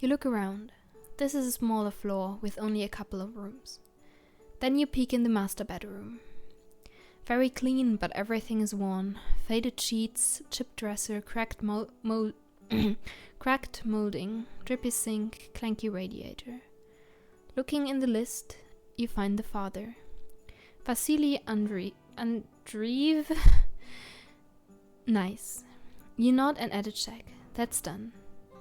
You look around. This is a smaller floor with only a couple of rooms. Then you peek in the master bedroom. Very clean, but everything is worn. Faded sheets, chipped dresser, cracked molding, drippy sink, clanky radiator. Looking in the list, you find the father. Vasily Andreev. Nice. You nod and add a check. That's done.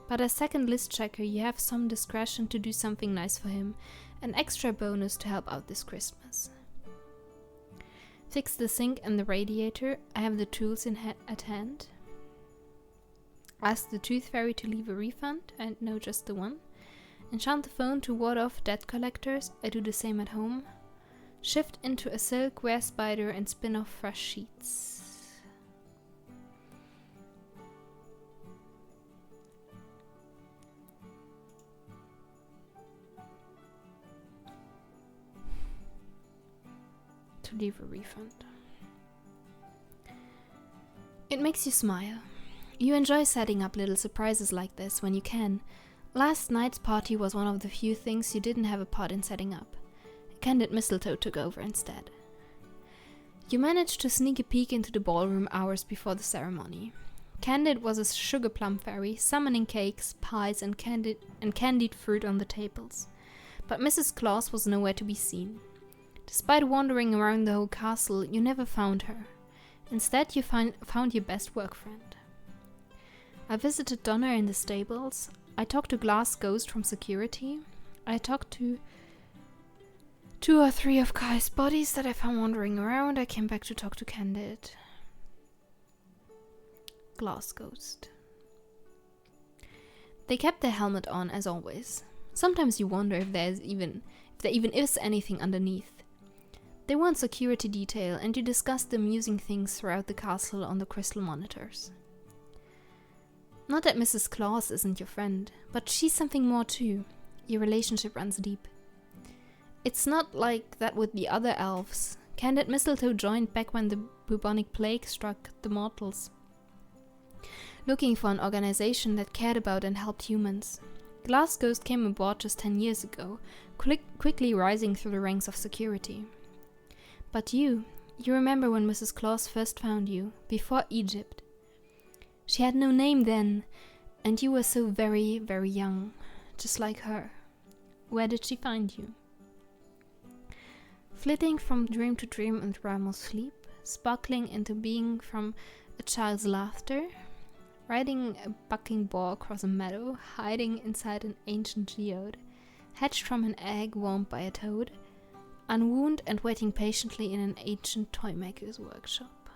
But as second list checker, you have some discretion to do something nice for him, an extra bonus to help out this Christmas. Fix the sink and the radiator. I have the tools at hand. Ask the tooth fairy to leave a refund. I know just the one. Enchant the phone to ward off debt collectors. I do the same at home. Shift into a silk wear spider and spin off fresh sheets. To leave a refund. It makes you smile. You enjoy setting up little surprises like this when you can. Last night's party was one of the few things you didn't have a part in setting up. Candid Mistletoe took over instead. You managed to sneak a peek into the ballroom hours before the ceremony. Candid was a sugar plum fairy, summoning cakes, pies, and candied fruit on the tables. But Mrs. Claus was nowhere to be seen. Despite wandering around the whole castle, you never found her. Instead, you found your best work friend. I visited Donna in the stables. I talked to Glass Ghost from security. I talked to 2 or 3 of Kai's bodies that I found wandering around. I came back to talk to Candid. Glass Ghost. They kept their helmet on, as always. Sometimes you wonder if there even is anything underneath. They weren't security detail, and you discussed the amusing things throughout the castle on the crystal monitors. Not that Mrs. Claus isn't your friend, but she's something more too. Your relationship runs deep. It's not like that with the other elves. Candid Mistletoe joined back when the bubonic plague struck the mortals, looking for an organization that cared about and helped humans. Glass Ghost came aboard just 10 years ago, quickly rising through the ranks of security. But you remember when Mrs. Claus first found you, before Egypt. She had no name then, and you were so very, very young, just like her. Where did she find you? Flitting from dream to dream in the realm of sleep, sparkling into being from a child's laughter, riding a bucking boar across a meadow, hiding inside an ancient geode, hatched from an egg warmed by a toad, unwound and waiting patiently in an ancient toymaker's workshop.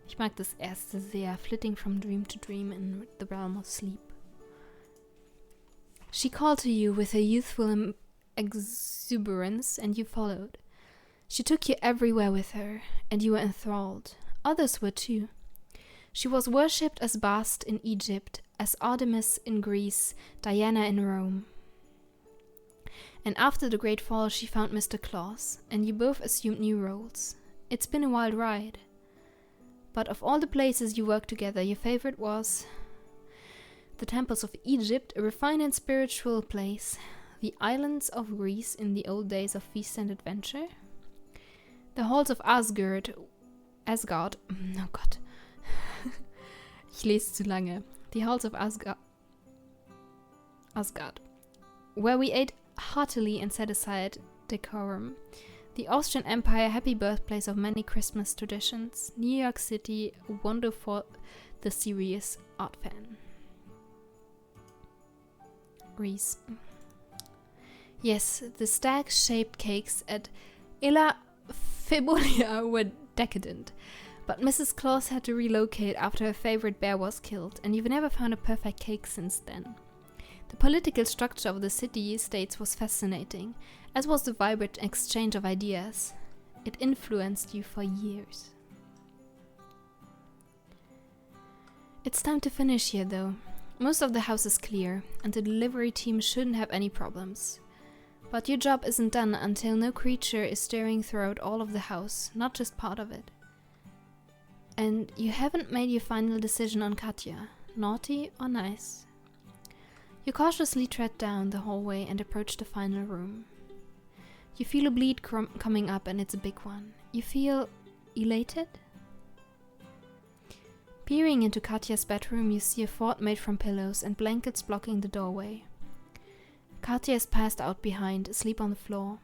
Ich mag das erste sehr, flitting from dream to dream in the realm of sleep. She called to you with her youthful exuberance, and you followed. She took you everywhere with her, and you were enthralled. Others were too. She was worshipped as Bast in Egypt, as Artemis in Greece, Diana in Rome. And after the Great Fall, she found Mr. Claus, and you both assumed new roles. It's been a wild ride. But of all the places you worked together, your favorite was the temples of Egypt, a refined and spiritual place, the islands of Greece in the old days of feast and adventure, the halls of Asgard, oh Gott, ich lese zu lange, the halls of Asgard, where we ate heartily and set aside decorum, the Austrian Empire, happy birthplace of many Christmas traditions, New York City, a wonder for the serious art fan. Greece. Yes, the stag-shaped cakes at Illa Febolia were decadent, but Mrs. Claus had to relocate after her favorite bear was killed, and you've never found a perfect cake since then. The political structure of the city-states was fascinating, as was the vibrant exchange of ideas. It influenced you for years. It's time to finish here, though. Most of the house is clear, and the delivery team shouldn't have any problems. But your job isn't done until no creature is stirring throughout all of the house, not just part of it. And you haven't made your final decision on Katya. naughty or nice? You cautiously tread down the hallway and approach the final room. You feel a bleed coming up, and it's a big one. You feel elated? Peering into Katja's bedroom, you see a fort made from pillows and blankets blocking the doorway. Katja is passed out behind, asleep on the floor.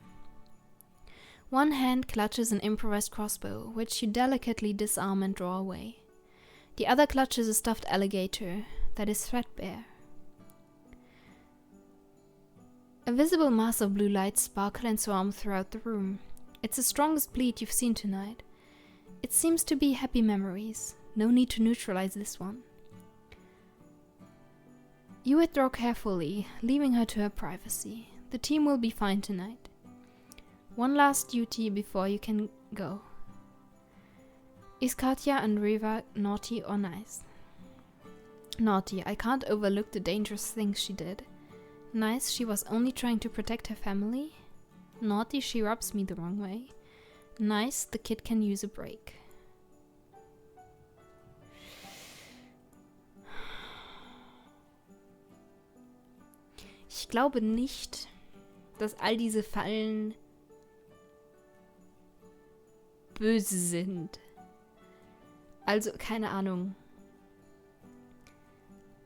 One hand clutches an improvised crossbow, which you delicately disarm and draw away. The other clutches a stuffed alligator that is threadbare. A visible mass of blue lights sparkle and swarm throughout the room. It's the strongest bleed you've seen tonight. It seems to be happy memories. No need to neutralize this one. You withdraw carefully, leaving her to her privacy. The team will be fine tonight. One last duty before you can go. Is Katja and Reva naughty or nice? Naughty, I can't overlook the dangerous things she did. Nice, she was only trying to protect her family. Naughty, she rubs me the wrong way. Nice, the kid can use a break. Ich glaube nicht, dass all diese Fallen böse sind. Also, keine Ahnung.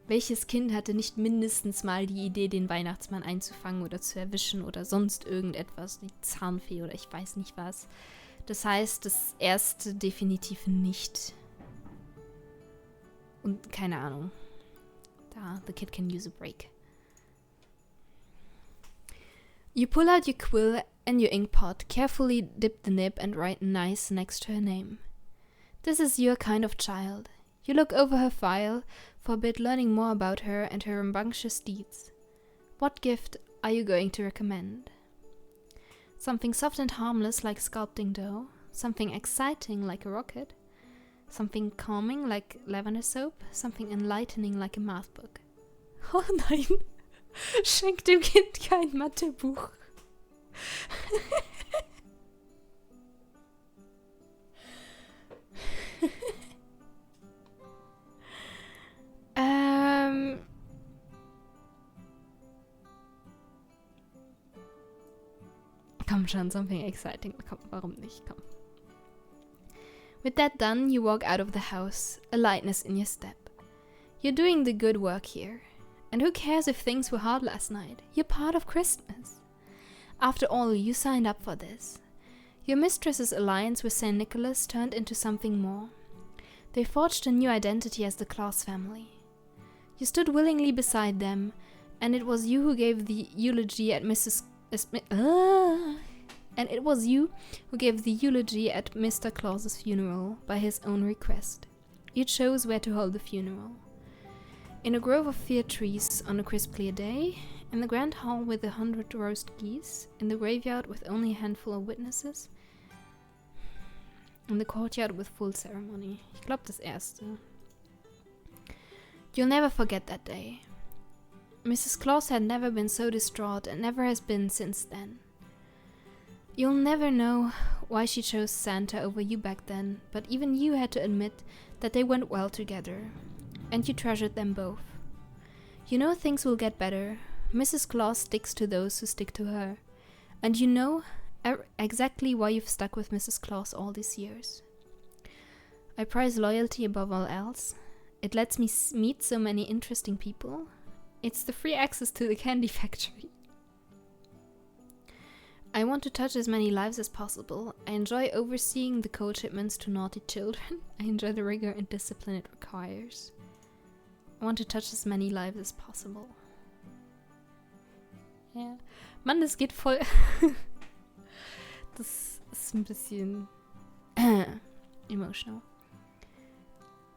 Welches Kind hatte nicht mindestens mal die Idee, den Weihnachtsmann einzufangen oder zu erwischen oder sonst irgendetwas, die Zahnfee oder ich weiß nicht was. Das heißt, das erste definitiv nicht. Und keine Ahnung. Da, the kid can use a break. You pull out your quill and your ink pot, carefully dip the nib and write nice next to her name. This is your kind of child. You look over her file, forbid learning more about her and her rambunctious deeds. What gift are you going to recommend? Something soft and harmless like sculpting dough, something exciting like a rocket, something calming like lavender soap, something enlightening like a math book. Oh nein, schenk dem Kind kein Mathebuch. Komm schon, something exciting. Komm, warum nicht? Komm. With that done, you walk out of the house, a lightness in your step. You're doing the good work here. And who cares if things were hard last night? You're part of Christmas. After all, you signed up for this. Your mistress's alliance with St. Nicholas turned into something more. They forged a new identity as the Claus family. You stood willingly beside them, and it was you who gave the eulogy at Mr. Claus's funeral by his own request. You chose where to hold the funeral. In a grove of fir trees on a crisp clear day, in the grand hall with 100 roast geese, in the graveyard with only a handful of witnesses, in the courtyard with full ceremony. Ich glaube das erste. You'll never forget that day. Mrs. Claus had never been so distraught and never has been since then. You'll never know why she chose Santa over you back then, but even you had to admit that they went well together, and you treasured them both. You know things will get better. Mrs. Claus sticks to those who stick to her, and you know exactly why you've stuck with Mrs. Claus all these years. I prize loyalty above all else. It lets me meet so many interesting people. It's the free access to the candy factory. I want to touch as many lives as possible. I enjoy overseeing the code shipments to naughty children. I enjoy the rigor and discipline it requires. I want to touch as many lives as possible. Ja. Mann, das geht voll... Das ist ein bisschen... emotional.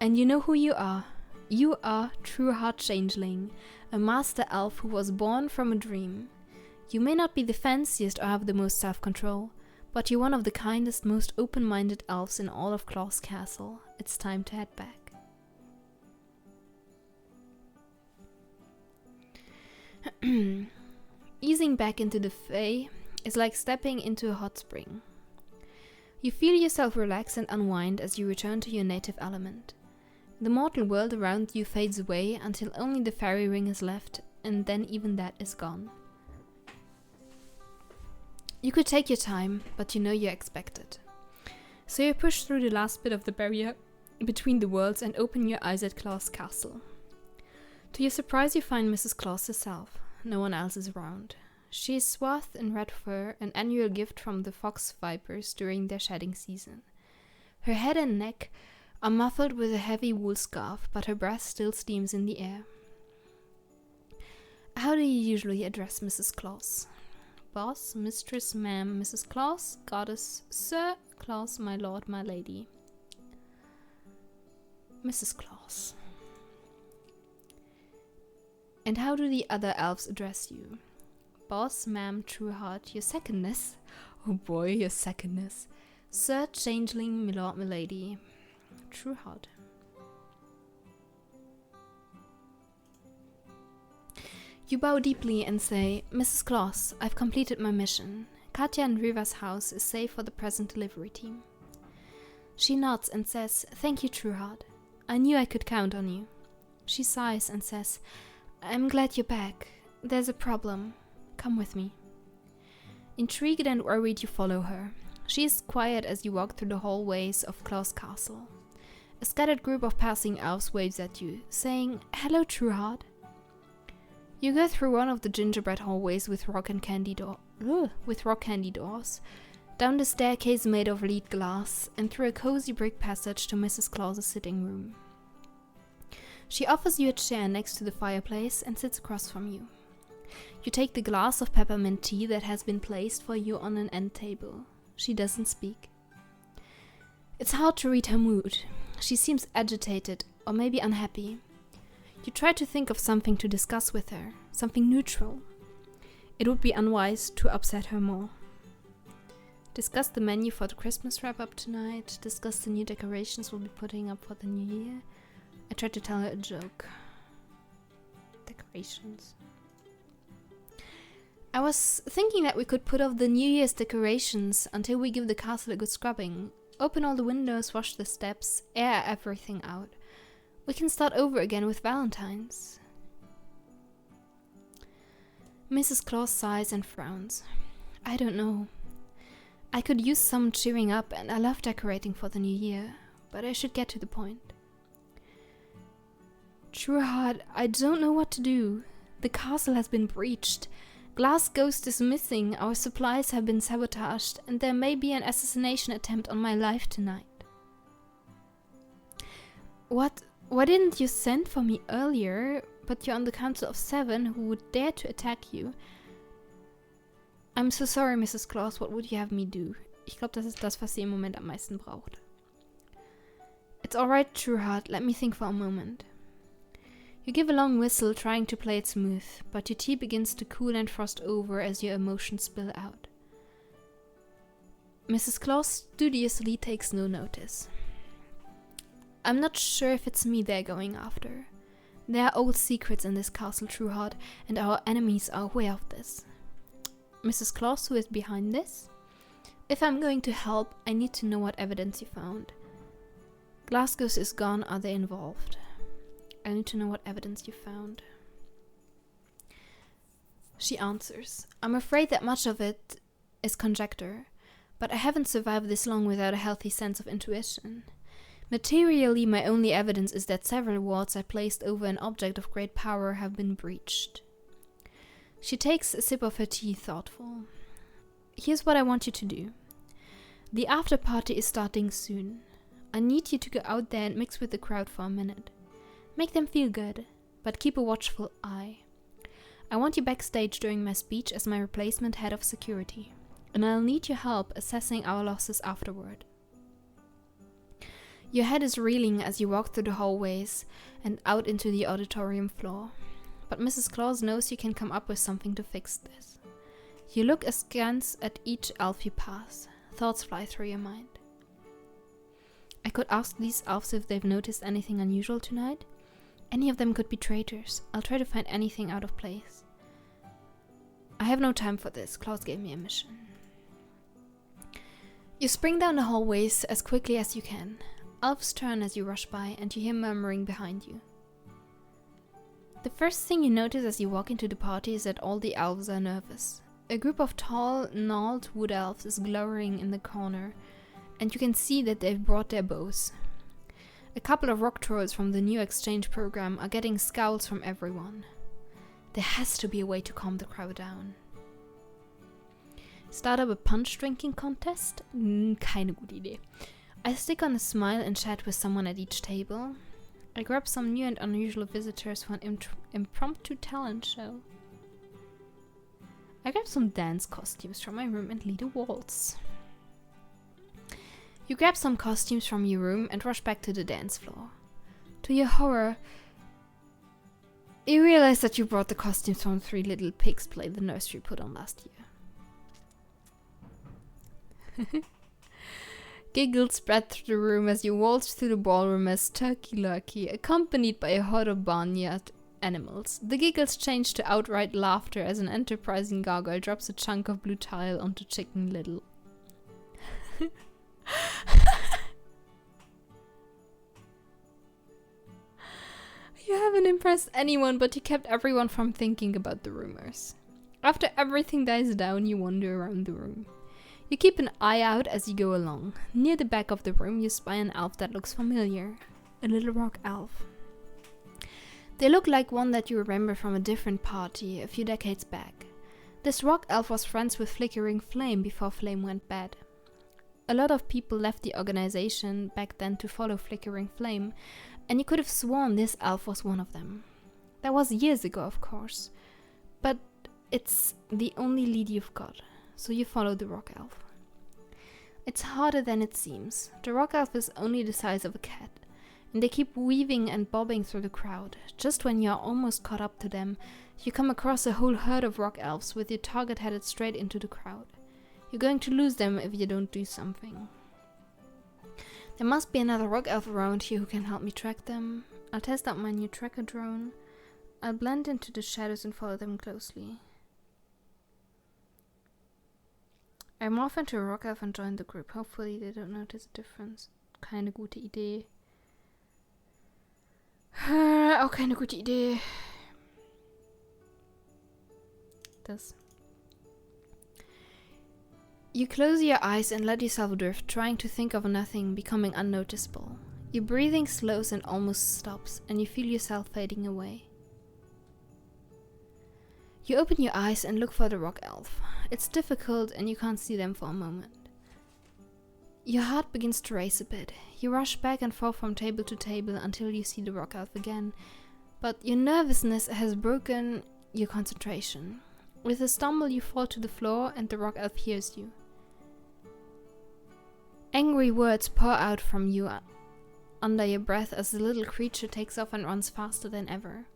And you know who you are. You are true heart changeling, a master elf who was born from a dream. You may not be the fanciest or have the most self-control, but you're one of the kindest, most open-minded elves in all of Claus Castle. It's time to head back. Easing back into the fray is like stepping into a hot spring. You feel yourself relax and unwind as you return to your native element. The mortal world around you fades away until only the fairy ring is left, and then even that is gone. You could take your time, but you know you're expected. So you push through the last bit of the barrier between the worlds and open your eyes at Claus' castle. To your surprise, you find Mrs. Claus herself. No one else is around. She is swathed in red fur, an annual gift from the fox vipers during their shedding season. Her head and neck are muffled with a heavy wool scarf, but her breath still steams in the air. How do you usually address Mrs. Claus? Boss, mistress, ma'am, Mrs. Claus, goddess, sir, Claus, my lord, my lady. Mrs. Claus. And how do the other elves address you? Boss, ma'am, true heart, your secondness. Oh boy, your secondness. Sir, changeling, milord, milady. True heart. You bow deeply and say, Mrs. Claus, I've completed my mission. Katja and Riva's house is safe for the present delivery team. She nods and says, thank you, true heart. I knew I could count on you. She sighs and says, I'm glad you're back. There's a problem. Come with me. Intrigued and worried, you follow her. She is quiet as you walk through the hallways of Claus' castle. A scattered group of passing elves waves at you, saying, hello, true heart. You go through one of the gingerbread hallways with rock candy doors, down the staircase made of lead glass, and through a cozy brick passage to Mrs. Claus's sitting room. She offers you a chair next to the fireplace and sits across from you. You take the glass of peppermint tea that has been placed for you on an end table. She doesn't speak. It's hard to read her mood. She seems agitated, or maybe unhappy. You try to think of something to discuss with her, something neutral. It would be unwise to upset her more. Discuss the menu for the Christmas wrap-up tonight, discuss the new decorations we'll be putting up for the new year. I tried to tell her a joke. Decorations. I was thinking that we could put off the New Year's decorations until we give the castle a good scrubbing. Open all the windows, wash the steps, air everything out. We can start over again with Valentine's. Mrs. Claus sighs and frowns. I don't know. I could use some cheering up, and I love decorating for the new year, but I should get to the point. True heart, I don't know what to do. The castle has been breached. Glass Ghost is missing, our supplies have been sabotaged, and there may be an assassination attempt on my life tonight. What? Why didn't you send for me earlier? But you're on the Council of 7 who would dare to attack you. I'm so sorry, Mrs. Claus, what would you have me do? Ich glaube, das ist das, was sie im Moment am meisten braucht. It's alright, True Heart, let me think for a moment. You give a long whistle, trying to play it smooth, but your tea begins to cool and frost over as your emotions spill out. Mrs. Claus studiously takes no notice. I'm not sure if it's me they're going after. There are old secrets in this castle, True Heart, and our enemies are aware of this. Mrs. Claus, who is behind this? If I'm going to help, I need to know what evidence you found. Glasgow is gone, are they involved? I need to know what evidence you found. She answers, I'm afraid that much of it is conjecture, but I haven't survived this long without a healthy sense of intuition. Materially, my only evidence is that several wards I placed over an object of great power have been breached. She takes a sip of her tea, thoughtful. Here's what I want you to do. The after party is starting soon. I need you to go out there and mix with the crowd for a minute. Make them feel good, but keep a watchful eye. I want you backstage during my speech as my replacement head of security, and I'll need your help assessing our losses afterward. Your head is reeling as you walk through the hallways and out into the auditorium floor, but Mrs. Claus knows you can come up with something to fix this. You look askance at each elf you pass. Thoughts fly through your mind. I could ask these elves if they've noticed anything unusual tonight. Any of them could be traitors. I'll try to find anything out of place. I have no time for this. Claus gave me a mission. You spring down the hallways as quickly as you can. Elves turn as you rush by, and you hear murmuring behind you. The first thing you notice as you walk into the party is that all the elves are nervous. A group of tall, gnarled wood elves is glowering in the corner, and you can see that they've brought their bows. A couple of rock trolls from the new exchange program are getting scowls from everyone. There has to be a way to calm the crowd down. Start up a punch drinking contest? Keine gute Idee. I stick on a smile and chat with someone at each table. I grab some new and unusual visitors for an impromptu talent show. I grab some dance costumes from my room and lead a waltz. You grab some costumes from your room and rush back to the dance floor. To your horror, you realize that you brought the costumes from Three Little Pigs play the nursery put on last year. Giggles spread through the room as you waltz through the ballroom as Turkey Lurkey, accompanied by a herd of barnyard animals. The giggles change to outright laughter as an enterprising gargoyle drops a chunk of blue tile onto Chicken Little. You haven't impressed anyone, but you kept everyone from thinking about the rumors. After everything dies down, you wander around the room. You keep an eye out as you go along. Near the back of the room, you spy an elf that looks familiar. A little rock elf. They look like one that you remember from a different party a few decades back. This rock elf was friends with Flickering Flame before Flame went bad. A lot of people left the organization back then to follow Flickering Flame, and you could have sworn this elf was one of them. That was years ago, of course. But it's the only lead you've got, so you follow the rock elf. It's harder than it seems. The rock elf is only the size of a cat, and they keep weaving and bobbing through the crowd. Just when you're almost caught up to them, you come across a whole herd of rock elves with your target headed straight into the crowd. You're going to lose them if you don't do something. There must be another rock elf around here who can help me track them. I'll test out my new tracker drone. I'll blend into the shadows and follow them closely. I morph into a rock elf and join the group. Hopefully they don't notice a difference. Keine gute Idee. Auch keine gute Idee. Das. You close your eyes and let yourself drift, trying to think of nothing, becoming unnoticeable. Your breathing slows and almost stops, and you feel yourself fading away. You open your eyes and look for the rock elf. It's difficult and you can't see them for a moment. Your heart begins to race a bit. You rush back and forth from table to table until you see the rock elf again, but your nervousness has broken your concentration. With a stumble you fall to the floor and the rock elf hears you. Angry words pour out from you under your breath as the little creature takes off and runs faster than ever.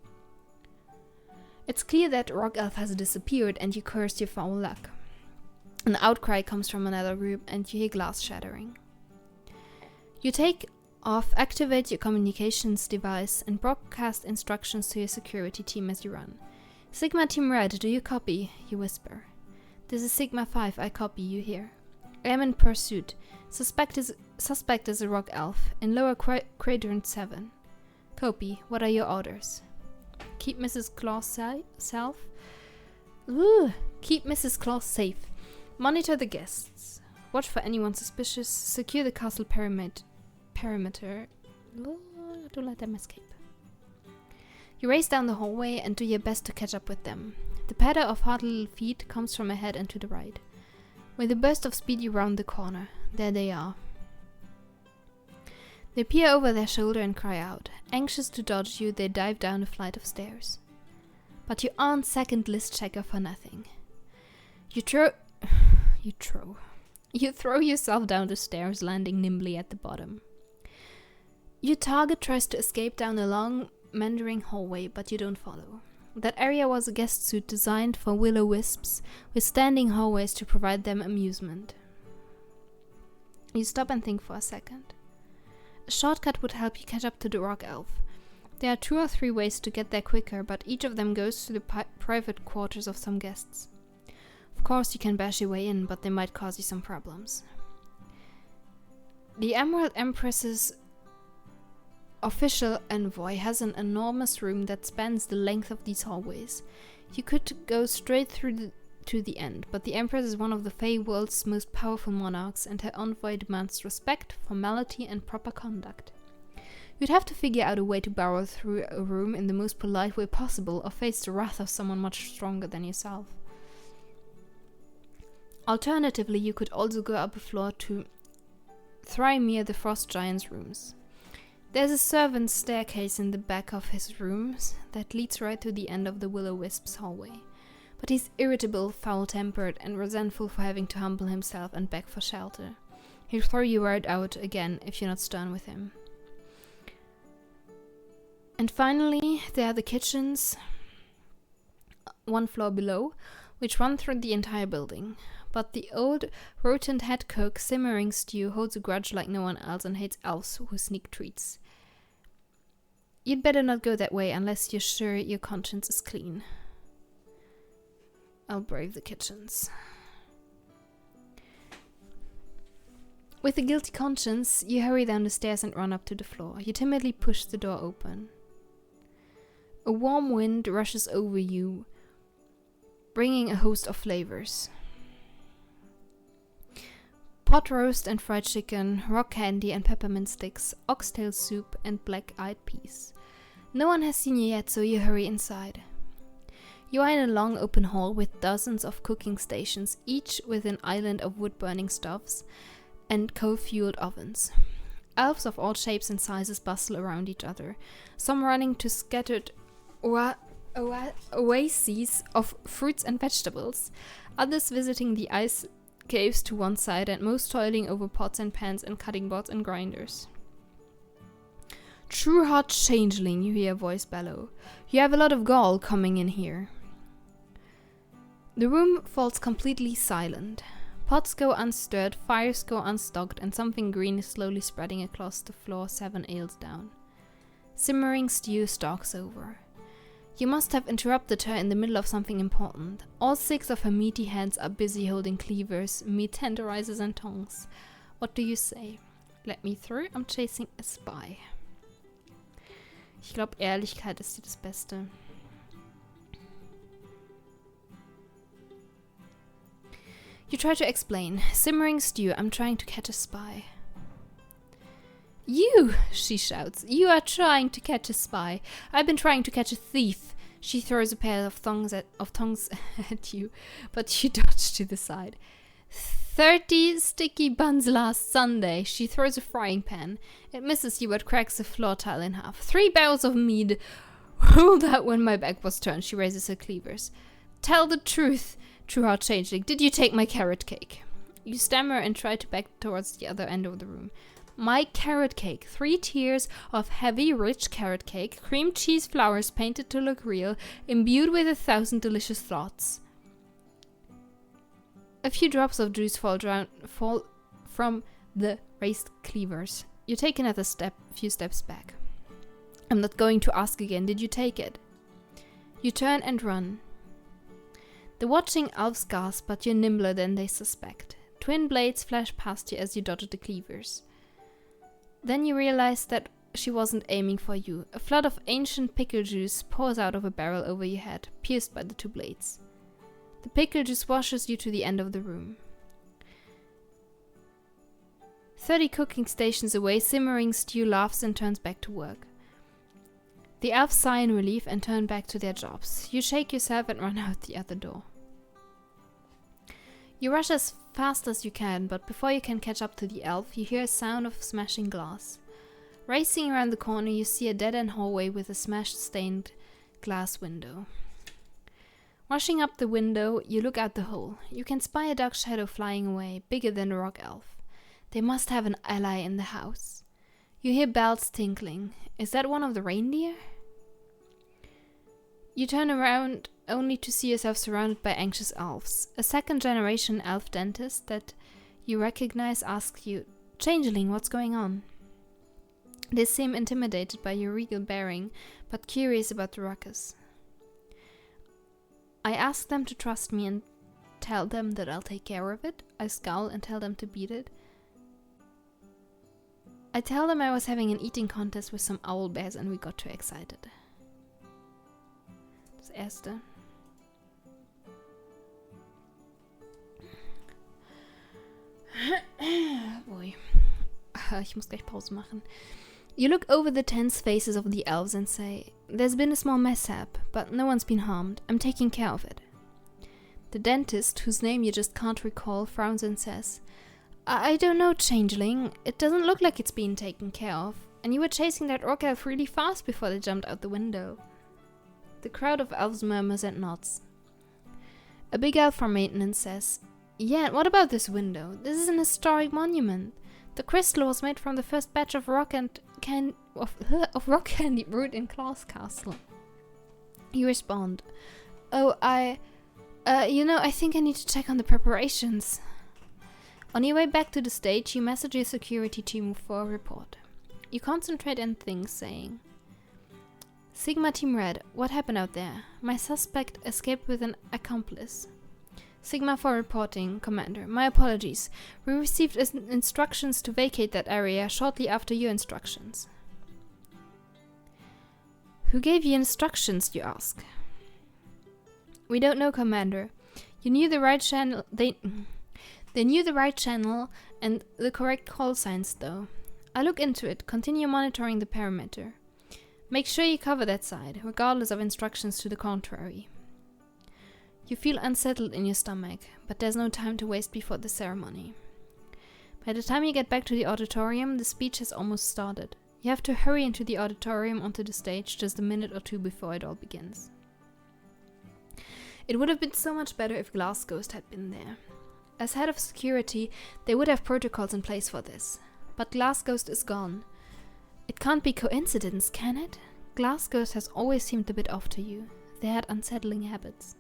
It's clear that rock elf has disappeared and you curse your foul luck. An outcry comes from another group and you hear glass shattering. You take off, activate your communications device and broadcast instructions to your security team as you run. Sigma Team Red, do you copy? You whisper. This is Sigma 5, I copy, you hear. I am in pursuit. Suspect is a rock elf, in lower quadrant 7. Copy, what are your orders? Keep Mrs. Claus Keep Mrs. Claus safe. Monitor the guests. Watch for anyone suspicious. Secure the castle perimeter. Don't let them escape. You race down the hallway and do your best to catch up with them. The patter of hard little feet comes from ahead and to the right. With a burst of speed you round the corner. There they are. They peer over their shoulder and cry out. Anxious to dodge you, they dive down a flight of stairs. But you aren't second list checker for nothing. You throw yourself down the stairs, landing nimbly at the bottom. Your target tries to escape down a long, meandering hallway, but you don't follow. That area was a guest suite designed for will-o-wisps, with standing hallways to provide them amusement. You stop and think for a second. A shortcut would help you catch up to the rock elf. There are 2 or 3 ways to get there quicker, but each of them goes to the private quarters of some guests. Of course you can bash your way in, but they might cause you some problems. The Emerald Empress's official envoy has an enormous room that spans the length of these hallways. You could go straight through to the end, but the Empress is one of the Fey world's most powerful monarchs, and her envoy demands respect, formality, and proper conduct. You'd have to figure out a way to barrel through a room in the most polite way possible, or face the wrath of someone much stronger than yourself. Alternatively, you could also go up a floor to Thrimir the Frost Giant's rooms. There's a servant's staircase in the back of his rooms that leads right to the end of the Will-O-Wisp's hallway. But he's irritable, foul-tempered, and resentful for having to humble himself and beg for shelter. He'll throw you right out again if you're not stern with him. And finally, there are the kitchens, one floor below, which run through the entire building. But the old, rodent head cook, Simmering Stew, holds a grudge like no one else and hates elves who sneak treats. You'd better not go that way unless you're sure your conscience is clean. I'll brave the kitchens. With a guilty conscience, you hurry down the stairs and run up to the floor. You timidly push the door open. A warm wind rushes over you, bringing a host of flavors. Pot roast and fried chicken, rock candy and peppermint sticks, oxtail soup and black-eyed peas. No one has seen you yet, so you hurry inside. You are in a long open hall with dozens of cooking stations, each with an island of wood-burning stoves and coal-fueled ovens. Elves of all shapes and sizes bustle around each other, some running to scattered oases of fruits and vegetables, others visiting the ice caves to one side, and most toiling over pots and pans and cutting boards and grinders. True hot changeling, you hear a voice bellow. You have a lot of gall coming in here. The room falls completely silent. Pots go unstirred, fires go unstoked, and something green is slowly spreading across the floor 7 ales down. Simmering Stew stalks over. You must have interrupted her in the middle of something important. All 6 of her meaty hands are busy holding cleavers, meat tenderizers and tongs. What do you say? Let me through, I'm chasing a spy. Ich glaube, Ehrlichkeit ist hier das Beste. You try to explain. Simmering Stew, I'm trying to catch a spy. You, she shouts. You are trying to catch a spy. I've been trying to catch a thief. She throws a pair of tongs at you, but you dodge to the side. 30 sticky buns last Sunday. She throws a frying pan. It misses you but cracks the floor tile in half. 3 barrels of meat rolled out when my back was turned. She raises her cleavers. Tell the truth, true heart changeling. Did you take my carrot cake? You stammer and try to back towards the other end of the room. My carrot cake. 3 tiers of heavy, rich carrot cake, cream cheese flowers painted to look real, imbued with 1,000 delicious thoughts. A few drops of juice fall from the raised cleavers. You take another few steps back. I'm not going to ask again. Did you take it? You turn and run. The watching elves gasp, but you're nimbler than they suspect. Twin blades flash past you as you dodge the cleavers. Then you realize that she wasn't aiming for you. A flood of ancient pickle juice pours out of a barrel over your head, pierced by the 2 blades. The pickle juice washes you to the end of the room. 30 cooking stations away, Simmering Stew laughs and turns back to work. The elves sigh in relief and turn back to their jobs. You shake yourself and run out the other door. You rush as fast as you can, but before you can catch up to the elf, you hear a sound of smashing glass. Racing around the corner, you see a dead-end hallway with a smashed stained glass window. Rushing up the window, you look out the hole. You can spy a dark shadow flying away, bigger than a rock elf. They must have an ally in the house. You hear bells tinkling. Is that one of the reindeer? You turn around only to see yourself surrounded by anxious elves. A 2nd-generation elf dentist that you recognize asks you, Changeling, what's going on? They seem intimidated by your regal bearing, but curious about the ruckus. I ask them to trust me and tell them that I'll take care of it. I scowl and tell them to beat it. I tell them I was having an eating contest with some owl bears and we got too excited. Das erste. Boy. Ich muss gleich Pause machen. You look over the tense faces of the elves and say, "There's been a small mishap, but no one's been harmed. I'm taking care of it." The dentist, whose name you just can't recall, frowns and says, I don't know, Changeling. It doesn't look like it's been taken care of. And you were chasing that orc elf really fast before they jumped out the window. The crowd of elves murmurs and nods. A big elf from maintenance says, "Yeah, and what about this window? This is an historic monument. The crystal was made from the first batch of rock candy brewed in Claus Castle." You respond, "Oh, I think I need to check on the preparations." On your way back to the stage, you message your security team for a report. You concentrate and think, saying, "Sigma Team Red, what happened out there? My suspect escaped with an accomplice." Sigma for reporting, Commander. My apologies. We received instructions to vacate that area shortly after your instructions. Who gave you instructions, you ask? We don't know, Commander. You knew the right channel. They knew the right channel and the correct call signs, though. I look into it. Continue monitoring the perimeter. Make sure you cover that side, regardless of instructions to the contrary. You feel unsettled in your stomach, but there's no time to waste before the ceremony. By the time you get back to the auditorium, the speech has almost started. You have to hurry into the auditorium onto the stage just a minute or two before it all begins. It would have been so much better if Glass Ghost had been there. As head of security, they would have protocols in place for this. But Glass Ghost is gone. It can't be coincidence, can it? Glass Ghost has always seemed a bit off to you. They had unsettling habits.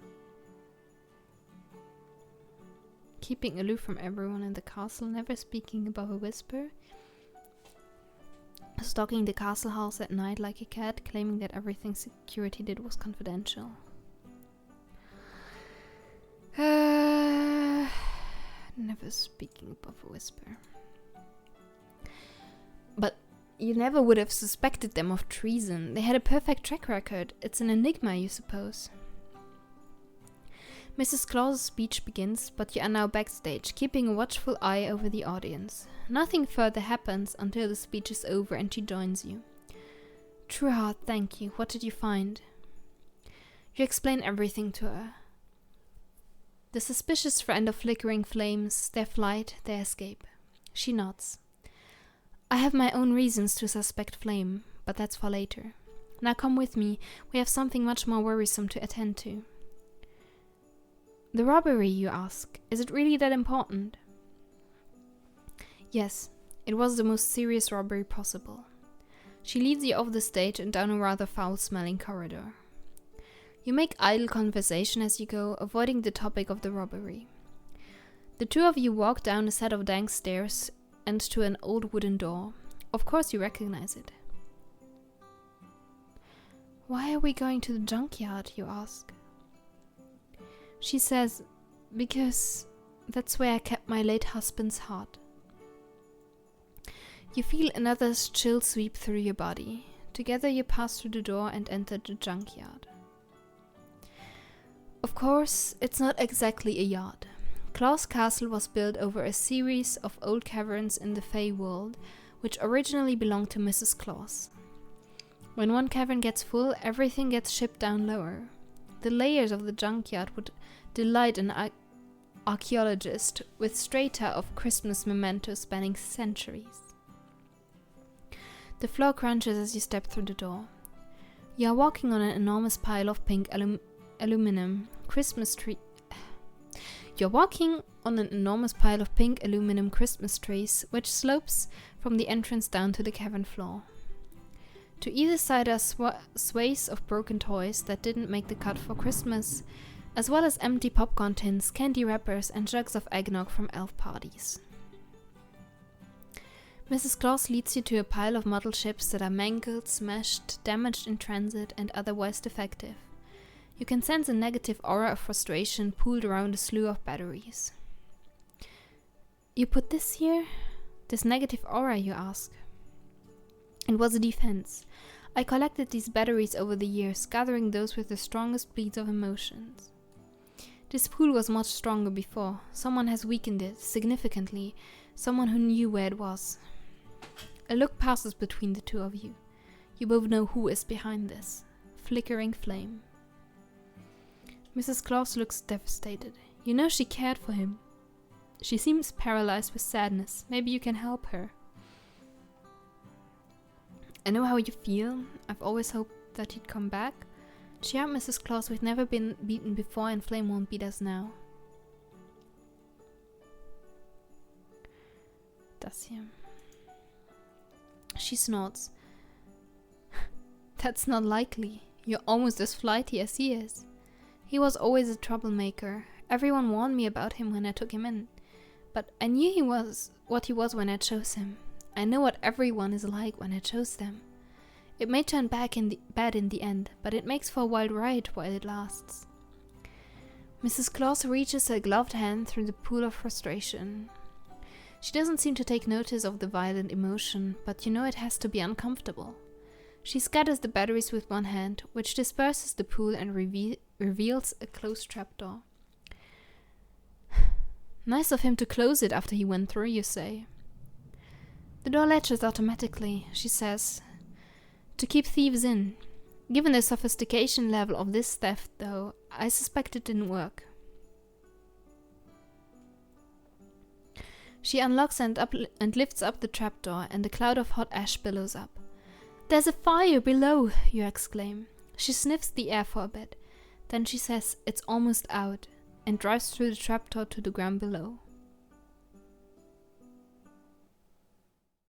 Keeping aloof from everyone in the castle, never speaking above a whisper. Stalking the castle house at night like a cat, claiming that everything security did was confidential. Never speaking above a whisper. But you never would have suspected them of treason. They had a perfect track record. It's an enigma, you suppose. Mrs. Claus's speech begins, but you are now backstage, keeping a watchful eye over the audience. Nothing further happens until the speech is over and she joins you. True heart, thank you. What did you find? You explain everything to her. The suspicious friend of flickering flames, their flight, their escape. She nods. I have my own reasons to suspect Flame, but that's for later. Now come with me, we have something much more worrisome to attend to. The robbery, you ask, is it really that important? Yes, it was the most serious robbery possible. She leads you off the stage and down a rather foul-smelling corridor. You make idle conversation as you go, avoiding the topic of the robbery. The two of you walk down a set of dank stairs and to an old wooden door. Of course you recognize it. Why are we going to the junkyard, you ask? She says, because that's where I kept my late husband's heart. You feel another chill sweep through your body. Together you pass through the door and enter the junkyard. Of course, it's not exactly a yard. Claus Castle was built over a series of old caverns in the Fey world, which originally belonged to Mrs. Claus. When one cavern gets full, everything gets shipped down lower. The layers of the junkyard would delight an archaeologist with strata of Christmas mementos spanning centuries. The floor crunches as you step through the door. You are walking on an enormous pile of pink aluminum Christmas trees, which slopes from the entrance down to the cavern floor. To either side are swathes of broken toys that didn't make the cut for Christmas, as well as empty popcorn tins, candy wrappers, and jugs of eggnog from elf parties. Mrs. Claus leads you to a pile of model ships that are mangled, smashed, damaged in transit, and otherwise defective. You can sense a negative aura of frustration pooled around a slew of batteries. You put this here? This negative aura, you ask. It was a defense. I collected these batteries over the years, gathering those with the strongest bleeds of emotions. This pool was much stronger before. Someone has weakened it, significantly. Someone who knew where it was. A look passes between the two of you. You both know who is behind this. Flickering flame. Mrs. Claus looks devastated. You know she cared for him. She seems paralyzed with sadness. Maybe you can help her. I know how you feel. I've always hoped that he'd come back. Cheer up, Mrs. Claus. We've never been beaten before and Flame won't beat us now. Das hier. She snorts. That's not likely. You're almost as flighty as he is. He was always a troublemaker. Everyone warned me about him when I took him in. But I knew he was what he was when I chose him. I know what everyone is like when I chose them. It may turn bad in the end, but it makes for a wild ride while it lasts. Mrs. Claus reaches her gloved hand through the pool of frustration. She doesn't seem to take notice of the violent emotion, but you know it has to be uncomfortable. She scatters the batteries with one hand, which disperses the pool and reveals a closed trapdoor. Nice of him to close it after he went through, you say. The door latches automatically, she says, to keep thieves in. Given the sophistication level of this theft, though, I suspect it didn't work. She unlocks and lifts up the trapdoor, and a cloud of hot ash billows up. There's a fire below, you exclaim. She sniffs the air for a bit. Then she says it's almost out, and drives through the trapdoor to the ground below.